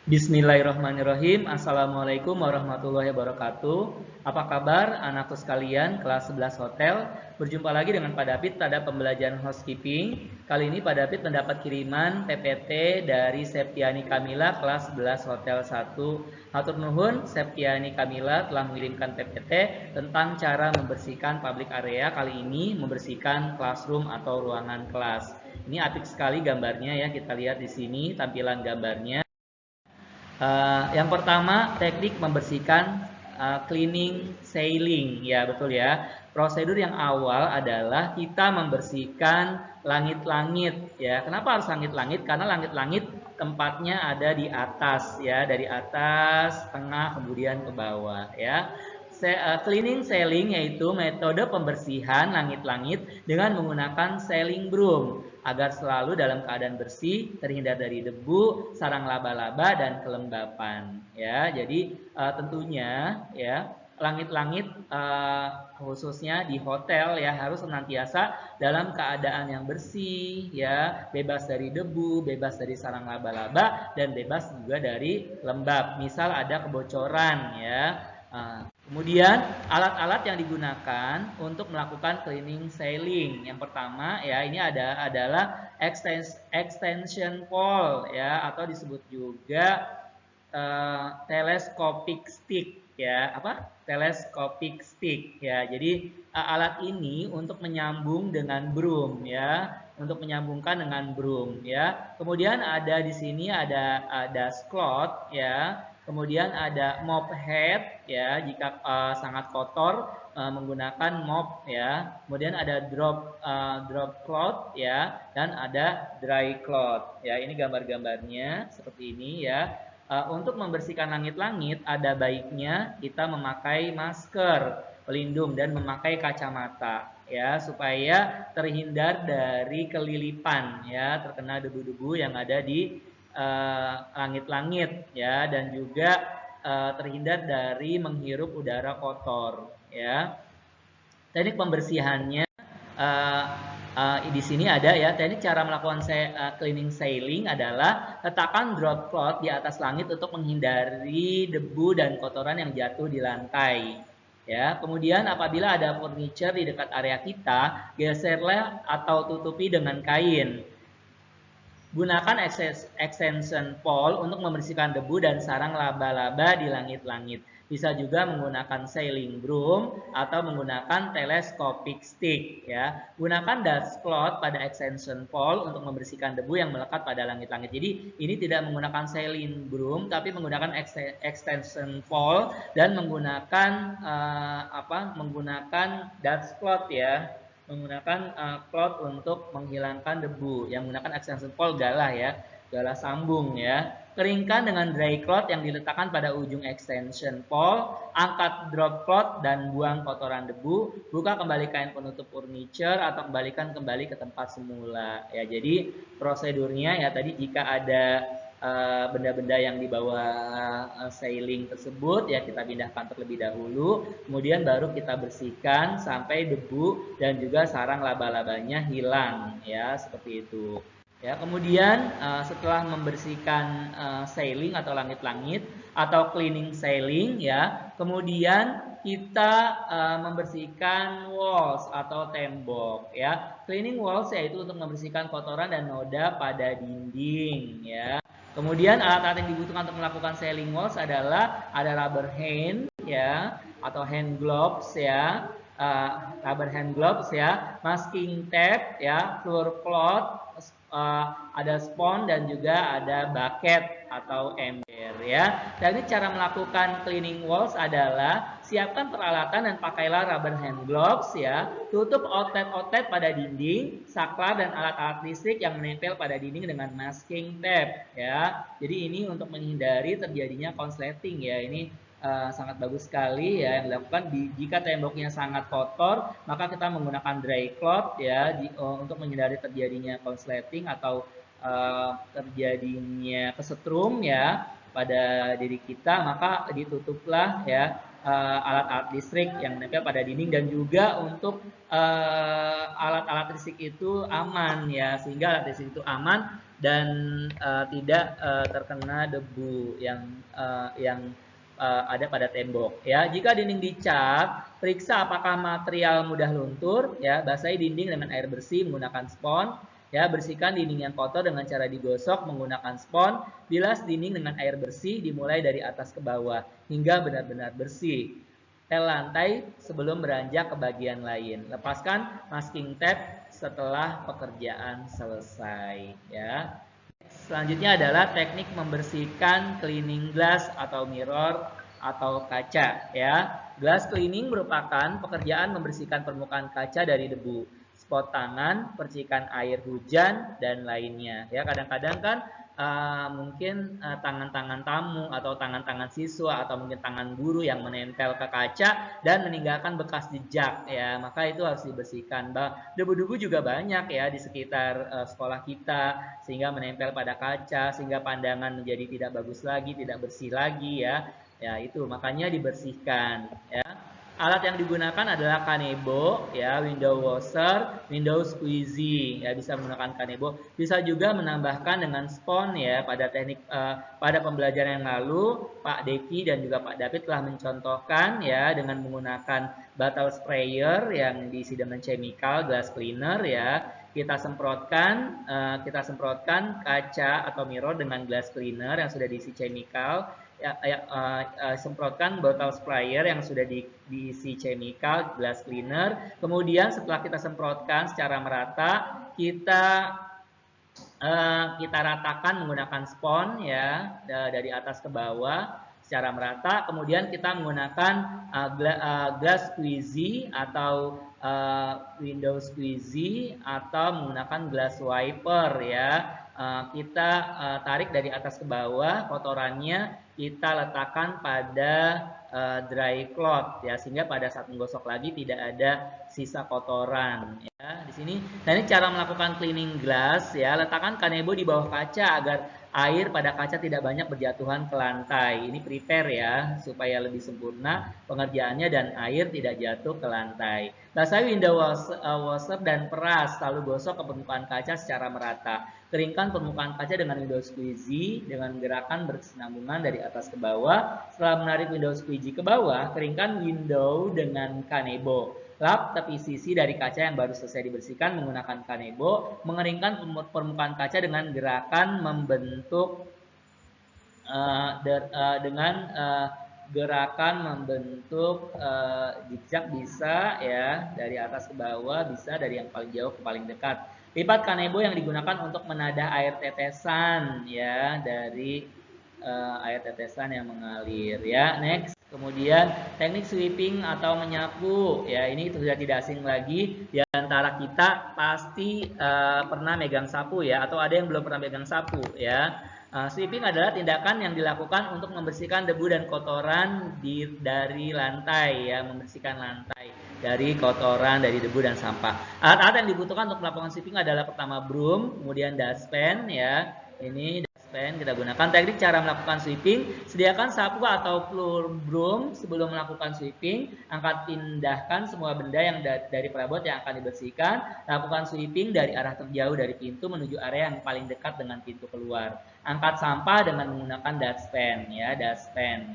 Bismillahirrahmanirrahim. Assalamualaikum warahmatullahi wabarakatuh. Apa kabar anakku sekalian kelas 11 hotel? Berjumpa lagi dengan Pak David pada pembelajaran housekeeping. Kali ini Pak David mendapat kiriman PPT dari Septiani Kamila kelas 11 hotel 1. Hatur nuhun, Septiani Kamila telah mengirimkan PPT tentang cara membersihkan public area, kali ini membersihkan classroom atau ruangan kelas. Ini apik sekali gambarnya ya, kita lihat di sini tampilan gambarnya. Yang pertama teknik membersihkan cleaning ceiling, ya betul ya. Prosedur yang awal adalah kita membersihkan langit-langit ya. Kenapa harus langit-langit? Karena langit-langit tempatnya ada di atas ya, dari atas, tengah, kemudian ke bawah ya. Cleaning ceiling yaitu metode pembersihan langit-langit dengan menggunakan ceiling broom agar selalu dalam keadaan bersih, terhindar dari debu, sarang laba-laba dan kelembapan. Ya, jadi tentunya ya langit-langit khususnya di hotel ya harus senantiasa dalam keadaan yang bersih ya, bebas dari debu, bebas dari sarang laba-laba dan bebas juga dari lembab. Misal ada kebocoran ya. Kemudian alat-alat yang digunakan untuk melakukan cleaning ceiling. Yang pertama ya ini adalah extension pole ya atau disebut juga telescopic stick ya, telescopic stick ya. Jadi alat ini untuk menyambung dengan broom ya, untuk menyambungkan dengan broom ya. Kemudian ada di sini ada dustcloth ya. Kemudian ada mop head ya, jika sangat kotor menggunakan mop ya. Kemudian ada drop cloth ya, dan ada dry cloth ya. Ini gambar-gambarnya seperti ini ya. Untuk membersihkan langit-langit ada baiknya kita memakai masker pelindung dan memakai kacamata ya, supaya terhindar dari kelilipan ya, terkena debu-debu yang ada di langit-langit ya, dan juga terhindar dari menghirup udara kotor ya. Teknik pembersihannya di sini ada ya, teknik cara melakukan cleaning ceiling adalah letakkan drop cloth di atas langit untuk menghindari debu dan kotoran yang jatuh di lantai. Ya, kemudian apabila ada furniture di dekat area kita, geserlah atau tutupi dengan kain. Gunakan extension pole untuk membersihkan debu dan sarang laba-laba di langit-langit. Bisa juga menggunakan sailing broom atau menggunakan telescopic stick ya. Gunakan dust cloth pada extension pole untuk membersihkan debu yang melekat pada langit-langit. Jadi ini tidak menggunakan sailing broom tapi menggunakan extension pole dan menggunakan menggunakan dust cloth ya. Menggunakan cloth untuk menghilangkan debu, yang menggunakan extension pole galah ya, galah sambung ya. Keringkan dengan dry cloth yang diletakkan pada ujung extension pole, angkat drop cloth dan buang kotoran debu, buka kembali kain penutup furniture atau kembalikan kembali ke tempat semula ya. Jadi prosedurnya ya tadi, jika ada benda-benda yang di bawah ceiling tersebut ya kita pindahkan terlebih dahulu, kemudian baru kita bersihkan sampai debu dan juga sarang laba-labanya hilang ya, seperti itu ya. Kemudian setelah membersihkan ceiling atau langit-langit atau cleaning ceiling ya, kemudian kita membersihkan walls atau tembok ya. Cleaning walls yaitu untuk membersihkan kotoran dan noda pada dinding ya. Kemudian alat-alat yang dibutuhkan untuk melakukan ceiling walls adalah ada rubber hand ya, atau hand gloves ya, rubber hand gloves ya, masking tape ya, floor cloth, ada spons dan juga ada bucket atau ember ya. Jadi cara melakukan cleaning walls adalah siapkan peralatan dan pakailah rubber hand gloves ya. Tutup outlet-outlet pada dinding, saklar dan alat-alat listrik yang menempel pada dinding dengan masking tape ya. Jadi ini untuk menghindari terjadinya konsleting ya. Ini sangat bagus sekali ya yang dilakukan. Jika temboknya sangat kotor, maka kita menggunakan dry cloth ya untuk menghindari terjadinya konsleting atau terjadinya kesetrum ya pada diri kita, maka ditutuplah ya alat-alat listrik yang menempel pada dinding, dan juga untuk alat-alat listrik itu aman ya, sehingga alat listrik itu aman dan tidak terkena debu yang ada pada tembok ya. Jika dinding dicat, periksa apakah material mudah luntur ya. Basahi dinding dengan air bersih menggunakan spons ya. Bersihkan dinding yang kotor dengan cara digosok menggunakan spons. Bilas dinding dengan air bersih dimulai dari atas ke bawah hingga benar-benar bersih. Pel lantai sebelum beranjak ke bagian lain. Lepaskan masking tape setelah pekerjaan selesai ya. Selanjutnya adalah teknik membersihkan cleaning glass atau mirror atau kaca ya. Glass cleaning merupakan pekerjaan membersihkan permukaan kaca dari debu, spot tangan, percikan air hujan dan lainnya ya. Kadang-kadang kan mungkin tangan-tangan tamu atau tangan-tangan siswa atau mungkin tangan guru yang menempel ke kaca dan meninggalkan bekas jejak ya, maka itu harus dibersihkan. Debu-debu juga banyak ya di sekitar sekolah kita sehingga menempel pada kaca sehingga pandangan menjadi tidak bagus lagi, tidak bersih lagi ya. Ya itu makanya dibersihkan ya. Alat yang digunakan adalah kanebo ya, window washer, window squeegee ya, bisa menggunakan kanebo. Bisa juga menambahkan dengan spons ya. Pada pembelajaran yang lalu Pak Deki dan juga Pak David telah mencontohkan ya dengan menggunakan bottle sprayer yang diisi dengan chemical glass cleaner ya. Kita semprotkan kaca atau mirror dengan glass cleaner yang sudah diisi chemical. Semprotkan botol sprayer yang sudah diisi chemical glass cleaner. Kemudian setelah kita semprotkan secara merata, kita ratakan menggunakan spons ya dari atas ke bawah secara merata. Kemudian kita menggunakan glass squeegee atau window squeegee atau menggunakan glass wiper ya. Kita tarik dari atas ke bawah, kotorannya kita letakkan pada dry cloth ya, sehingga pada saat menggosok lagi tidak ada sisa kotoran ya. Di sini ini cara melakukan cleaning glass ya. Letakkan kanebo di bawah kaca agar air pada kaca tidak banyak berjatuhan ke lantai. Ini prepare ya supaya lebih sempurna pengerjaannya dan air tidak jatuh ke lantai. Basahi window washer dan peras, lalu gosok ke permukaan kaca secara merata. Keringkan permukaan kaca dengan window squeegee dengan gerakan berkesinambungan dari atas ke bawah. Setelah menarik window squeegee ke bawah, keringkan window dengan kanebo. Lap tepi sisi dari kaca yang baru selesai dibersihkan menggunakan kanebo. Mengeringkan permukaan kaca dengan gerakan membentuk zigzag bisa ya, dari atas ke bawah, bisa dari yang paling jauh ke paling dekat. Lipat kanebo yang digunakan untuk menadah air tetesan ya, dari air tetesan yang mengalir ya. Next, kemudian teknik sweeping atau menyapu ya, ini sudah tidak asing lagi. Di antara kita pasti pernah megang sapu ya, atau ada yang belum pernah megang sapu ya. Sweeping adalah tindakan yang dilakukan untuk membersihkan debu dan kotoran dari lantai ya, membersihkan lantai dari kotoran, dari debu dan sampah. Alat-alat yang dibutuhkan untuk melakukan sweeping adalah pertama broom, kemudian dustpan ya. Ini dustpan kita gunakan. Teknik cara melakukan sweeping: sediakan sapu atau floor broom sebelum melakukan sweeping. Pindahkan semua benda yang dari perabot yang akan dibersihkan. Lakukan sweeping dari arah terjauh dari pintu menuju area yang paling dekat dengan pintu keluar. Angkat sampah dengan menggunakan dustpan ya, dustpan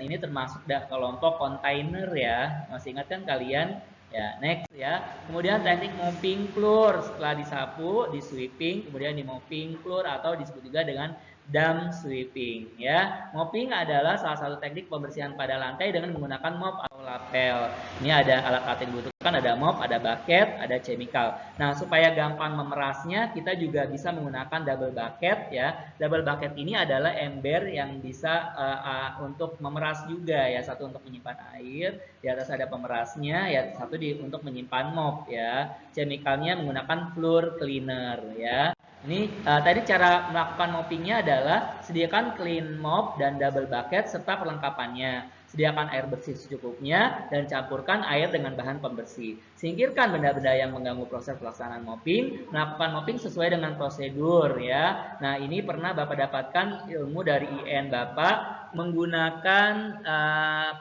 ini termasuk kelompok kontainer ya. Masih ingat kan kalian? Ya, next ya. Kemudian teknik mopping floor, setelah disapu, di sweeping, kemudian di mopping floor atau disebut juga dengan dump sweeping ya. Mopping adalah salah satu teknik pembersihan pada lantai dengan menggunakan mop atau lapel. Ini ada alat-alat yang dibutuhkan, ada mop, ada bucket, ada chemical. Nah, supaya gampang memerasnya, kita juga bisa menggunakan double bucket ya. Double bucket ini adalah ember yang bisa untuk memeras juga ya. Satu untuk menyimpan air, di atas ada pemerasnya ya, satu untuk menyimpan mop ya. Chemicalnya menggunakan floor cleaner ya. Ini tadi cara melakukan moppingnya adalah sediakan clean mop dan double bucket serta perlengkapannya. Sediakan air bersih secukupnya dan campurkan air dengan bahan pembersih. Singkirkan benda-benda yang mengganggu proses pelaksanaan mopping. Melakukan mopping sesuai dengan prosedur ya. Nah, ini pernah Bapak dapatkan ilmu dari IN Bapak menggunakan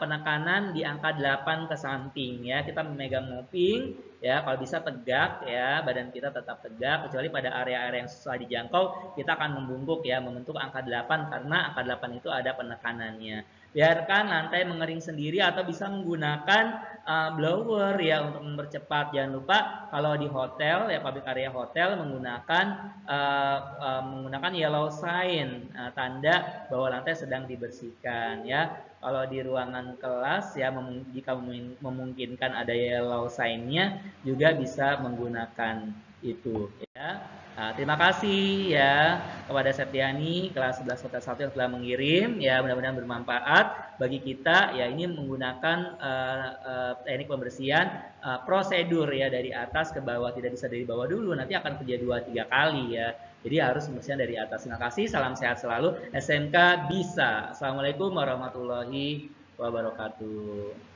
penekanan di angka 8 ke samping ya. Kita memegang mopping ya. Kalau bisa tegak ya, badan kita tetap tegak, kecuali pada area-area yang susah dijangkau kita akan membungkuk ya, membentuk angka 8 karena angka 8 itu ada penekanannya. Biarkan lantai mengering sendiri atau bisa menggunakan blower ya untuk mempercepat. Jangan lupa kalau di hotel ya, public area hotel menggunakan yellow sign, tanda bahwa lantai sedang dibersihkan ya. Kalau di ruangan kelas ya, jika memungkinkan ada yellow sign-nya juga bisa menggunakan itu ya. Nah, terima kasih ya kepada Septiani kelas 11 Hotel 1 yang telah mengirim ya, mudah-mudahan bermanfaat bagi kita ya. Ini menggunakan teknik pembersihan prosedur ya, dari atas ke bawah, tidak bisa dari bawah dulu, nanti akan kerja 2-3 kali ya. Jadi harus pembersihan dari atas. Terima kasih, salam sehat selalu, SMK bisa. Assalamualaikum warahmatullahi wabarakatuh.